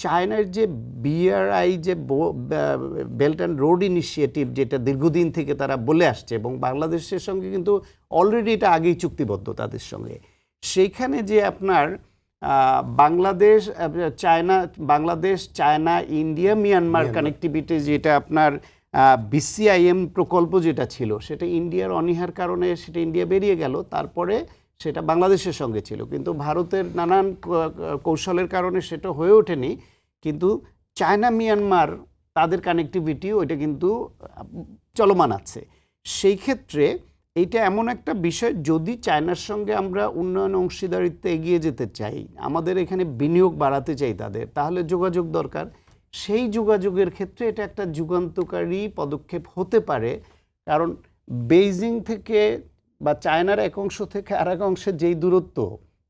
চায়নার যে বিআরআই যে বেল্ট অ্যান্ড রোড ইনিশিয়েটিভ যেটা দীর্ঘদিন থেকে তারা বলে আসছে এবং বাংলাদেশের সঙ্গে কিন্তু অলরেডি এটা আগেই চুক্তিবদ্ধ তাদের সঙ্গে, সেইখানে যে আপনার Bangladesh China India Myanmar connectivity যেটা আপনার বিসিআইএম প্রকল্প যেটা ছিল সেটা ইন্ডিয়ার অনীহার কারণে সেটা ইন্ডিয়া বেরিয়ে গেল, তারপরে সেটা বাংলাদেশের সঙ্গে ছিল, কিন্তু ভারতের নানান কৌশলের কারণে সেটা হয়ে ওঠেনি। কিন্তু চায়না মিয়ানমার তাদের কানেক্টিভিটি ওইটা কিন্তু চলমান আছে। সেই ক্ষেত্রে এইটা এমন একটা বিষয়, যদি চায়নার সঙ্গে আমরা উন্নয়ন অংশীদারিত্বে এগিয়ে যেতে চাই, আমাদের এখানে বিনিয়োগ বাড়াতে চাই তাদের, তাহলে যোগাযোগ দরকার। সেই যোগাযোগের ক্ষেত্রে এটা একটা যুগান্তকারী পদক্ষেপ হতে পারে, কারণ বেইজিং থেকে বা চায়নার এক অংশ থেকে আর এক অংশের যেই দূরত্ব,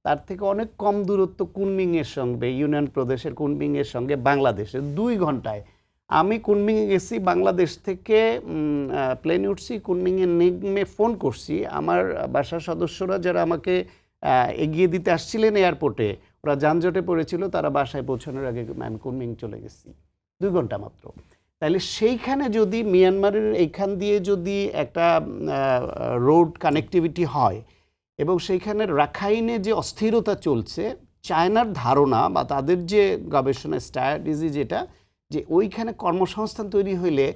তার থেকে অনেক কম দূরত্ব কুনমিংয়ের সঙ্গে, ইউনিয়ন প্রদেশের কুনমিংয়ের সঙ্গে বাংলাদেশের 2 ঘন্টায়। আমি কুনমিংয়ে গেছি, বাংলাদেশ থেকে প্লেনে উঠছি, কুনমিংয়ে নেমে ফোন করছি, আমার বাসার সদস্যরা যারা আমাকে এগিয়ে দিতে আসছিলেন এয়ারপোর্টে, ওরা যানজটে পড়েছিল, তারা বাসায় পৌঁছানোর আগে আমি কুনমিং চলে গেছি, 2 ঘন্টা মাত্র। তাহলে সেইখানে যদি মিয়ানমারের এইখান দিয়ে যদি একটা রোড কানেক্টিভিটি হয় এবং সেইখানে রাখাইনে যে অস্থিরতা চলছে, চায়নার ধারণা বা তাদের যে গবেষণা স্ট্র্যাটেজি যেটা, যে ওইখানে কর্মসংস্থান তৈরি হইলে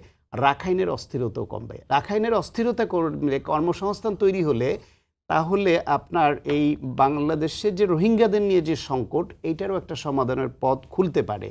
রাখাইনের অস্থিরতাও কমবে। রাখাইনের অস্থিরতা করলে কর্মসংস্থান তৈরি হলে তাহলে আপনার এই বাংলাদেশের যে রোহিঙ্গাদের নিয়ে যে সংকট, এইটারও একটা সমাধানের পথ খুলতে পারে।